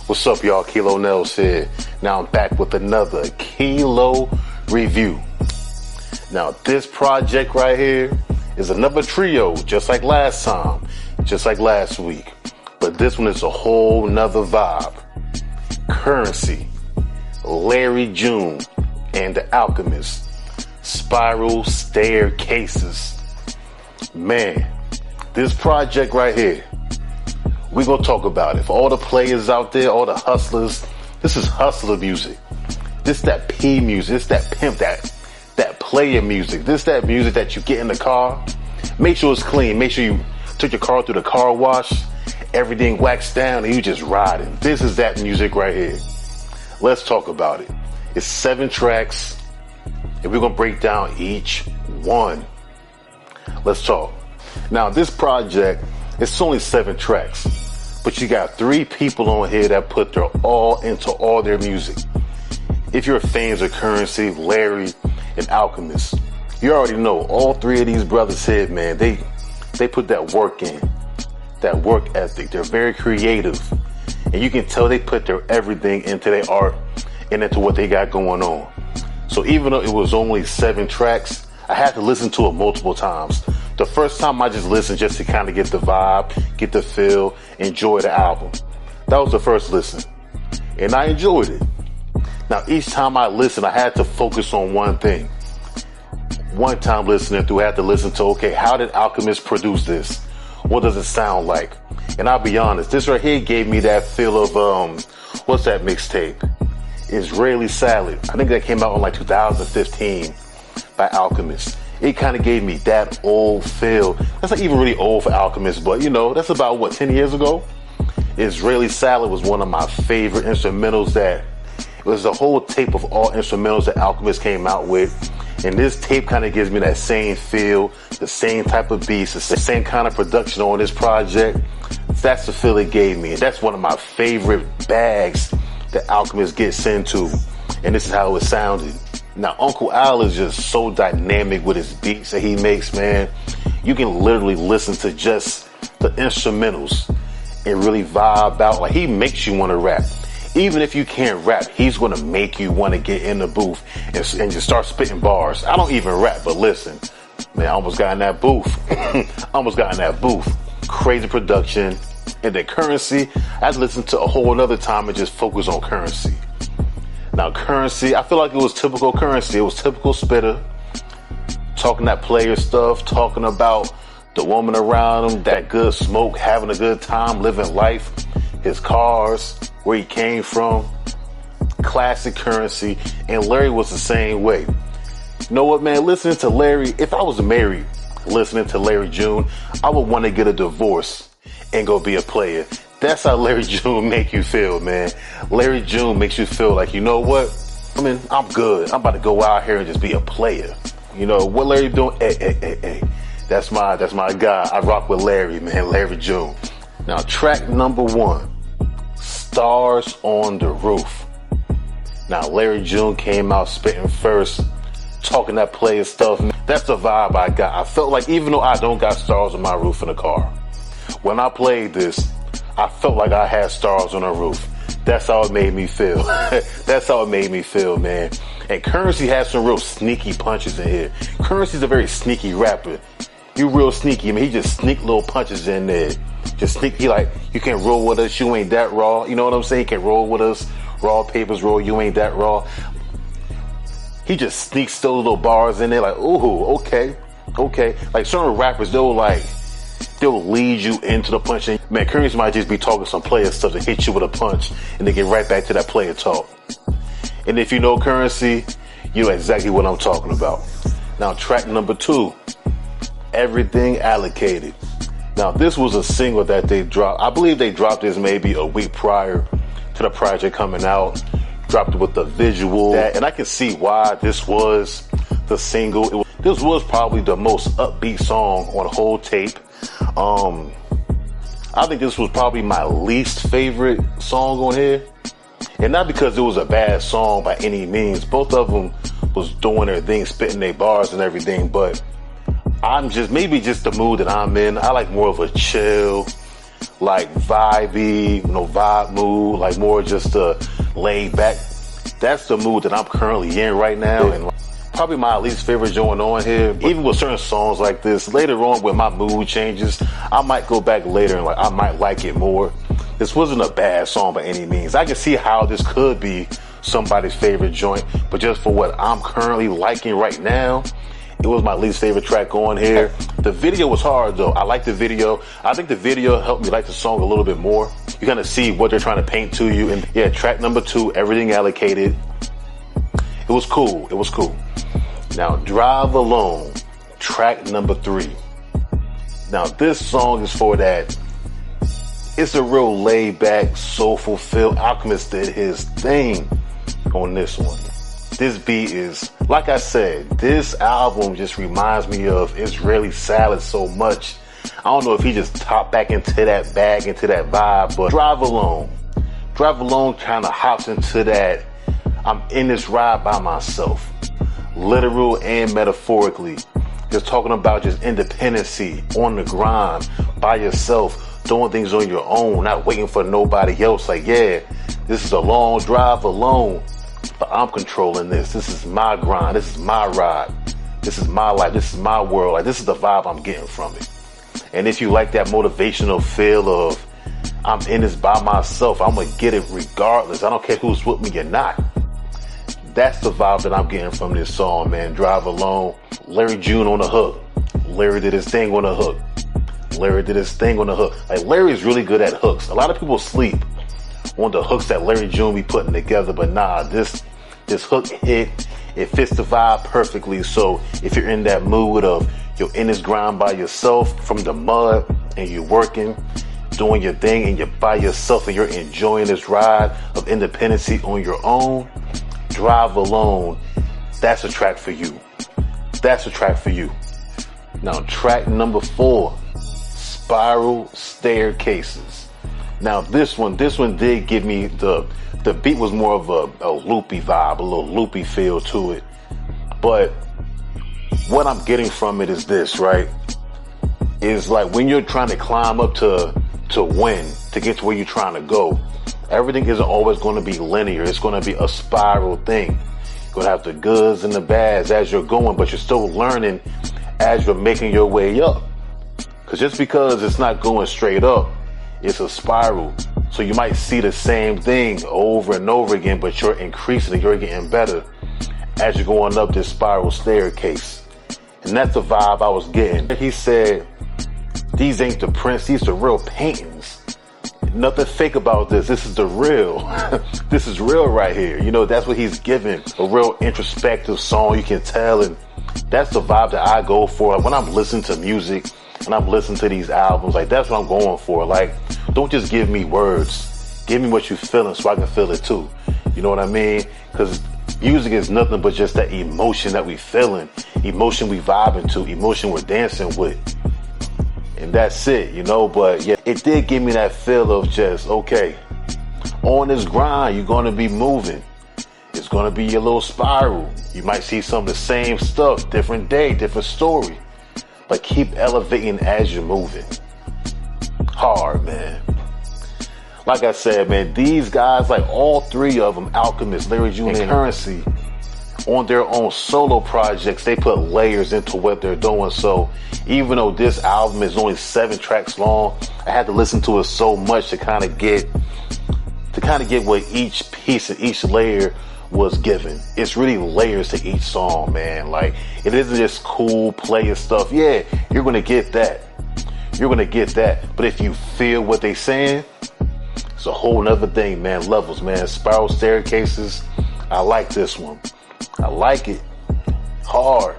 What's up, y'all? Kilo Nels here. Now I'm back with another Kilo review. Now this project right here is another trio, just like last time, just like last week. But this one is a whole nother vibe. Curren, Larry June, and the Alchemist. Spiral Staircases. Man, this project right here, we're going to talk about it. For all the players out there, all the hustlers, this is hustler music. This that P music. This that pimp, that player music. This that music that you get in the car. Make sure it's clean. Make sure you took your car through the car wash. Everything waxed down and you just riding. This is that music right here. Let's talk about it. It's 7 tracks and we're going to break down each one. Let's talk. Now this project, it's only 7 tracks, but you got 3 people on here that put their all into all their music. If you're fans of Curren, Larry, and Alchemist, you already know all 3 of these brothers here, man, they put that work in, that work ethic. They're very creative, and you can tell they put their everything into their art and into what they got going on. So even though it was only 7 tracks, I had to listen to it multiple times. The first time I just listened just to kind of get the vibe, get the feel, enjoy the album. That was the first listen. And I enjoyed it. Now each time I listened, I had to focus on one thing. One time listening through, I had to listen to, okay, how did Alchemist produce this? What does it sound like? And I'll be honest, this right here gave me that feel of, what's that mixtape? Israeli Salad. I think that came out in like 2015 by Alchemist. It kind of gave me that old feel. That's not even really old for Alchemist, but you know, that's about 10 years ago? Israeli Salad was one of my favorite instrumentals. That it was a whole tape of all instrumentals that Alchemist came out with. And this tape kind of gives me that same feel, the same type of beats, the same kind of production on this project. That's the feel it gave me. And that's one of my favorite bags that Alchemist gets into. And this is how it sounded. Now, Uncle Al is just so dynamic with his beats that he makes, man. You can literally listen to just the instrumentals and really vibe out. Like, he makes you want to rap. Even if you can't rap, he's going to make you want to get in the booth and just start spitting bars. I don't even rap, but listen, man, I almost got in that booth. Crazy production. And then Curren, I'd listen to a whole another time and just focus on Curren. Now, Curren, I feel like it was typical Curren. It was typical spitter, talking that player stuff, talking about the woman around him, that good smoke, having a good time, living life, his cars, where he came from. Classic Curren, and Larry was the same way. You know what, man? Listening to Larry, if I was married, listening to Larry June, I would want to get a divorce and go be a player. That's how Larry June make you feel, man. Larry June makes you feel like, you know what? I mean, I'm good. I'm about to go out here and just be a player. You know, what Larry doing? Hey. That's my guy. I rock with Larry, man. Larry June. Now, track number 1, Stars on the Roof. Now, Larry June came out spitting first, talking that player stuff. That's the vibe I got. I felt like even though I don't got stars on my roof in the car, when I played this, I felt like I had stars on the roof. That's how it made me feel. That's how it made me feel, man. And Curren has some real sneaky punches in here. Curren's a very sneaky rapper. You real sneaky. I mean, he just sneak little punches in there. Just sneak. He like, you can't roll with us. You ain't that raw. You know what I'm saying? You can't roll with us. Raw papers roll. You ain't that raw. He just sneaks those little bars in there. Like, ooh, okay. Like certain rappers, they'll lead you into the punch. Man, Curren might just be talking some player stuff to hit you with a punch and then get right back to that player talk. And if you know Curren, you know exactly what I'm talking about. Now, track number 2, Everything Allocated. Now, this was a single that they dropped. I believe they dropped this maybe a week prior to the project coming out. Dropped it with the visual. And I can see why this was the single. This was probably the most upbeat song on the whole tape. I think this was probably my least favorite song on here. And not because it was a bad song by any means. Both of them was doing their thing, spitting their bars and everything. But I'm just, maybe just the mood that I'm in. I like more of a chill, like vibey, vibe mood, like more just laid back. That's the mood that I'm currently in right now, and probably my least favorite joint on here. Even with certain songs like this, later on when my mood changes, I might go back later and I might like it more. This wasn't a bad song by any means. I can see how this could be somebody's favorite joint, but just for what I'm currently liking right now, it was my least favorite track on here. The video was hard though. I like the video. I think the video helped me like the song a little bit more. You kind of see what they're trying to paint to you. And yeah, track number 2, Everything Allocated. It was cool. It was cool. Now, Drive Alone, track number 3. Now, this song is for that. It's a real laid back, soulful feel. Alchemist did his thing on this one. This beat is, like I said, this album just reminds me of Israeli Salad so much. I don't know if he just topped back into that bag, into that vibe, but Drive Alone kind of hops into that, I'm in this ride by myself, literal and metaphorically. Just talking about just independency, on the grind, by yourself, doing things on your own, not waiting for nobody else. Like, yeah, this is a long drive alone, but I'm controlling this. This is my grind. This is my ride. This is my life. This is my world. Like, this is the vibe I'm getting from it. And if you like that motivational feel of I'm in this by myself, I'm going to get it regardless. I don't care who's with me or not. That's the vibe that I'm getting from this song, man. Drive Alone. Larry June on the hook. Larry did his thing on the hook. Larry did his thing on the hook. Like, Larry is really good at hooks. A lot of people sleep on the hooks that Larry June be putting together, but nah, this hook hit, it fits the vibe perfectly. So if you're in that mood of you're in this grind by yourself from the mud and you're working, doing your thing, and you're by yourself and you're enjoying this ride of independency on your own, Drive Alone, that's a track for you. That's a track for you. Now, track number 4, Spiral Staircases. Now, this one did give me the beat was more of a loopy vibe, a little loopy feel to it. But what I'm getting from it is this, right? Is like when you're trying to climb up to win, to get to where you're trying to go, everything isn't always going to be linear. It's going to be a spiral thing. You're going to have the goods and the bads as you're going, but you're still learning as you're making your way up. Because just because it's not going straight up, it's a spiral. So you might see the same thing over and over again, but you're increasing and you're getting better as you're going up this spiral staircase. And that's the vibe I was getting. He said, these ain't the prints, these are real paintings. Nothing fake about this. This is the real. This is real right here. You know, that's what he's giving. A real introspective song, you can tell. And that's the vibe that I go for. Like, when I'm listening to music and I'm listening to these albums, like, that's what I'm going for. Like, don't just give me words. Give me what you're feeling so I can feel it too. You know what I mean? Because music is nothing but just that emotion that we feeling, emotion we vibing to, emotion we're dancing with. And that's it, you know. But yeah, it did give me that feel of just, okay, on this grind, you're going to be moving. It's going to be your little spiral. You might see some of the same stuff, different day, different story. But keep elevating as you're moving. Hard, man. Like I said, man, these guys, like all 3 of them, Alchemist, Larry June, and Curren, on their own solo projects, they put layers into what they're doing. So even though this album is only 7 tracks long, I had to listen to it so much to kind of get what each piece and each layer was given. It's really layers to each song, man. Like, it isn't just cool player stuff. Yeah, you're gonna get that. You're gonna get that. But if you feel what they saying, it's a whole nother thing, man. Levels, man. Spiral Staircases. I like this one. I like it. Hard.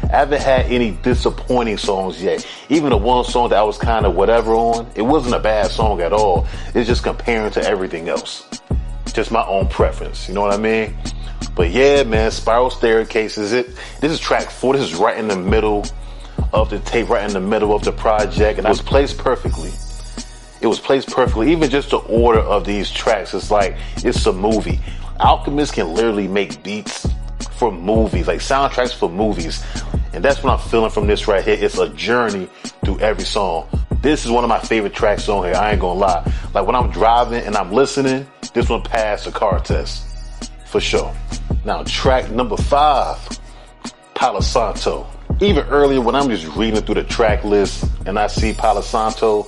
I haven't had any disappointing songs yet. Even the one song that I was kind of whatever on, it wasn't a bad song at all. It's just comparing to everything else. Just my own preference. You know what I mean? But yeah, man, Spiral Staircases. This is track 4. This is right in the middle of the tape, right in the middle of the project. And it was placed perfectly. It was placed perfectly. Even just the order of these tracks, it's like it's a movie. Alchemist can literally make beats for movies, like soundtracks for movies. And that's what I'm feeling from this right here. It's a journey through every song. This is one of my favorite tracks on here. I ain't gonna lie. Like when I'm driving and I'm listening, this one passed the car test. For sure. Now track number 5, Palo Santo. Even earlier when I'm just reading through the track list and I see Palo Santo,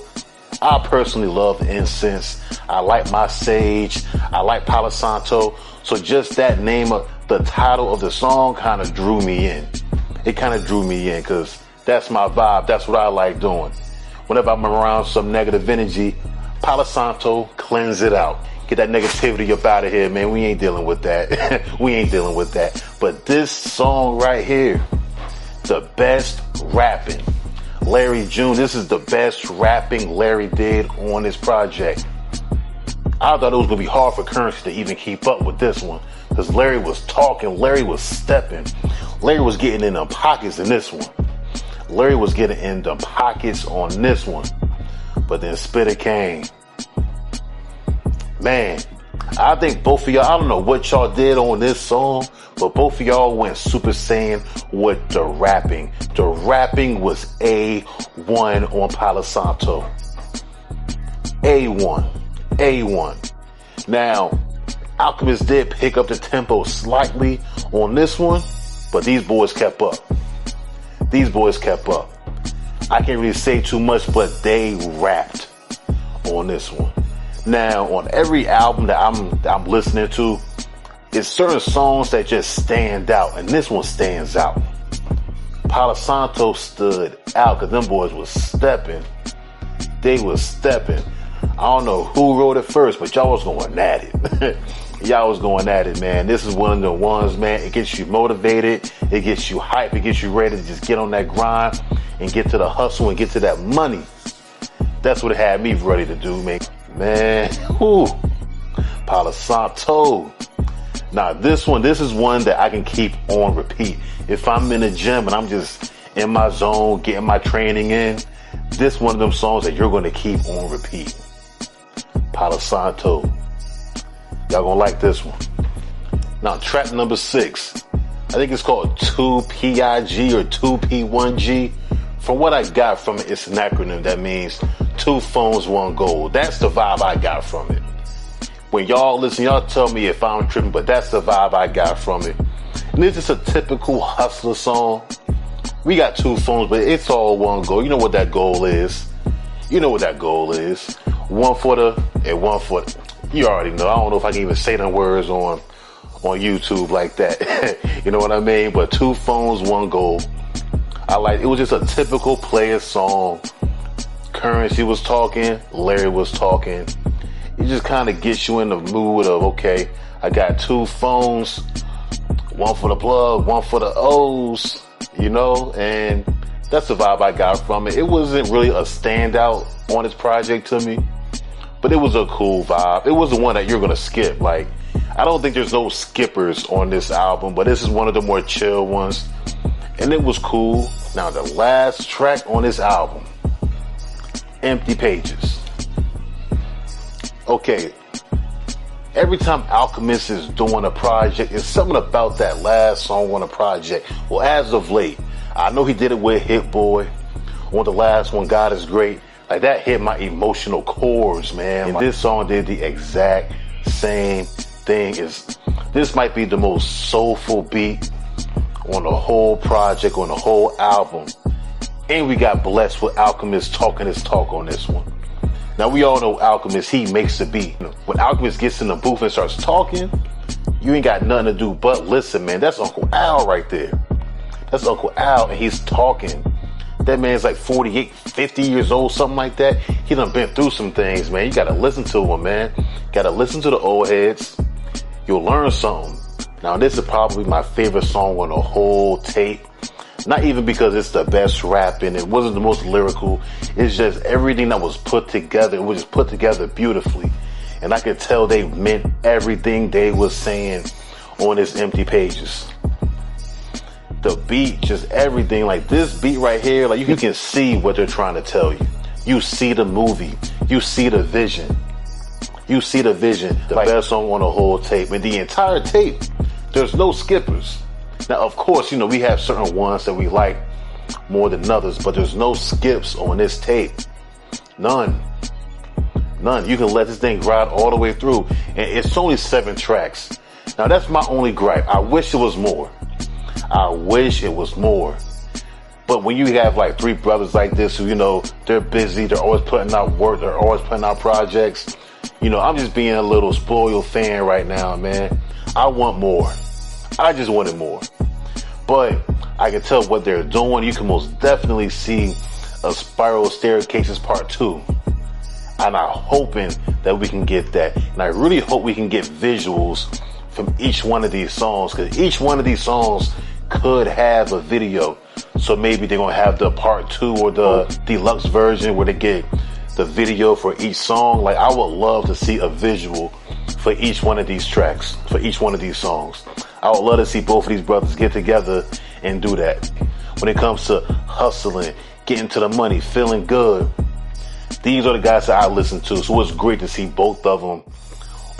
I personally love incense. I like my sage. I like Palo Santo. So just that name of the title of the song kind of drew me in. It kind of drew me in because that's my vibe. That's what I like doing. Whenever I'm around some negative energy, Palo Santo, cleanse it out. Get that negativity up out of here, man. We ain't dealing with that. We ain't dealing with that. But this song right here, the best rapping. Larry June, this is the best rapping Larry did on this project. I thought it was going to be hard for Curren to even keep up with this one. Because Larry was talking, Larry was stepping. Larry was getting in the pockets in this one. Larry was getting in the pockets on this one. But then Spitter came. Man, I think both of y'all, I don't know what y'all did on this song, but both of y'all went Super Saiyan with the rapping. The rapping was A1 on Palo Santo. A1. A1. Now, Alchemist did pick up the tempo slightly on this one, but these boys kept up. These boys kept up. I can't really say too much, but they rapped on this one. Now, on every album that I'm listening to, it's certain songs that just stand out, and this one stands out. Palo Santo stood out because them boys was stepping. They was stepping. I don't know who wrote it first, but y'all was going at it. Y'all was going at it, man. This is one of the ones, man. It gets you motivated. It gets you hype. It gets you ready to just get on that grind and get to the hustle and get to that money. That's what it had me ready to do, man. Man, whoo. Palo Santo. Now this is one that I can keep on repeat. If I'm in the gym and I'm just in my zone, getting my training in, this one of them songs that you're going to keep on repeat. Palo Santo. Y'all gonna like this one. Now track number 6. I think it's called 2PIG or 2P1G. From what I got from it, it's an acronym that means 2 phones, 1 goal. That's the vibe I got from it. When y'all listen, y'all tell me if I'm tripping, but that's the vibe I got from it. And it's just a typical hustler song. We got 2 phones, but it's all 1 goal. You know what that goal is. You know what that goal is. 1 for the and 1 for the. You already know. I don't know if I can even say them words on YouTube like that. You know what I mean? But 2 phones, 1 goal. It was just a typical player song. Currency was talking, Larry was talking. It just kind of gets you in the mood of, okay, I got 2 phones, 1 for the plug, 1 for the O's, you know, and that's the vibe I got from it. It wasn't really a standout on this project to me, but it was a cool vibe. It was the one that you're going to skip. Like, I don't think there's no skippers on this album, but this is one of the more chill ones. And it was cool. Now, the last track on this album, Empty Pages. Okay, every time Alchemist is doing a project, it's something about that last song on a project. Well, as of late, I know he did it with Hit Boy. On the last one, God is Great. Like, that hit my emotional chords, man. And this song did the exact same thing. This might be the most soulful beat on the whole project, on the whole album. And we got blessed with Alchemist talking his talk on this one. Now, we all know Alchemist, he makes the beat. When Alchemist gets in the booth and starts talking, you ain't got nothing to do but listen, man. That's Uncle Al right there. That's Uncle Al, and he's talking. That man's like 48, 50 years old, something like that. He done been through some things, man. You gotta listen to him, man. Gotta listen to the old heads. You'll learn something. Now, this is probably my favorite song on the whole tape. Not even because it's the best rapping. It wasn't the most lyrical. It's just everything that was put together. It was just put together beautifully. And I could tell they meant everything they was saying on this Empty Pages. The beat, just everything. Like, this beat right here, like, you can see what they're trying to tell you. You see the movie. You see the vision. You see the vision. The best song on the whole tape. And the entire tape, there's no skippers. Now, of course, you know, we have certain ones that we like more than others, but there's no skips on this tape. None. You can let this thing ride all the way through. And it's only 7 tracks. Now that's my only gripe. I wish it was more. But when you have like 3 brothers like this who, they're busy, they're always putting out work, they're always putting out projects, I'm just being a little spoiled fan right now, man. I want more. I just wanted more. But I can tell what they're doing. You can most definitely see a Spiral Staircases Part 2. And I'm hoping that we can get that. And I really hope we can get visuals from each one of these songs, because each one of these songs could have a video. So maybe they're going to have the Part 2 or the deluxe version where they get the video for each song. Like, I would love to see a visual for each one of these tracks, for each one of these songs. I would love to see both of these brothers get together and do that. When it comes to hustling, getting to the money, feeling good, these are the guys that I listen to. So it's great to see both of them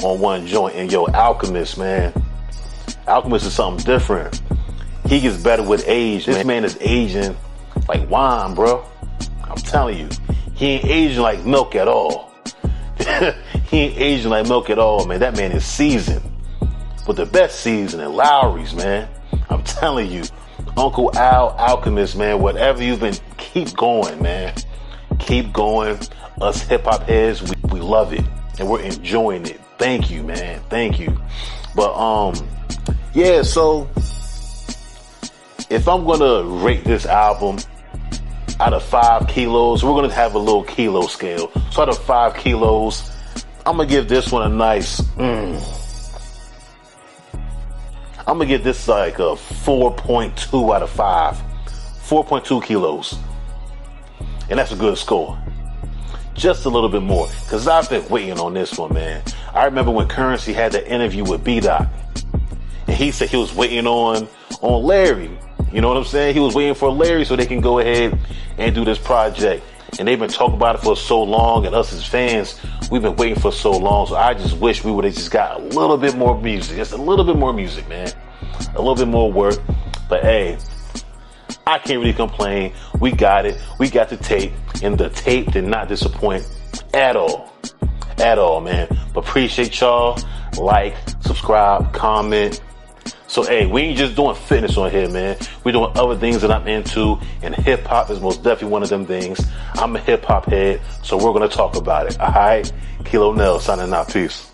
on one joint. And Alchemist, man. Alchemist is something different. He gets better with age. This man is aging like wine, bro. I'm telling you. He ain't aging like milk at all. He ain't aging like milk at all, man. That man is seasoned. With the best seasoning, Lowry's, man. I'm telling you. Uncle Al, Alchemist, man. Whatever you've been, keep going, man. Keep going. Us hip-hop heads, we love it. And we're enjoying it. Thank you, man. Thank you. But, yeah, so if I'm going to rate this album out of 5 kilos, we're going to have a little kilo scale. So out of 5 kilos, I'm going to give this one a nice, I'm going to give this like a 4.2 out of 5. 4.2 kilos. And that's a good score. Just a little bit more. Because I've been waiting on this one, man. I remember when Currency had that interview with B-Dot. And he said he was waiting on Larry. You know what I'm saying? He was waiting for Larry so they can go ahead and do this project. And they've been talking about it for so long. And us as fans, we've been waiting for so long. So I just wish we would have just got a little bit more music. Just a little bit more music, man. A little bit more work. But hey, I can't really complain. We got it. We got the tape. And the tape did not disappoint at all. At all, man. But appreciate y'all. Like, subscribe, comment. So, hey, we ain't just doing fitness on here, man. We're doing other things that I'm into. And hip-hop is most definitely one of them things. I'm a hip-hop head. So we're going to talk about it. All right? Kilo Nell signing out. Peace.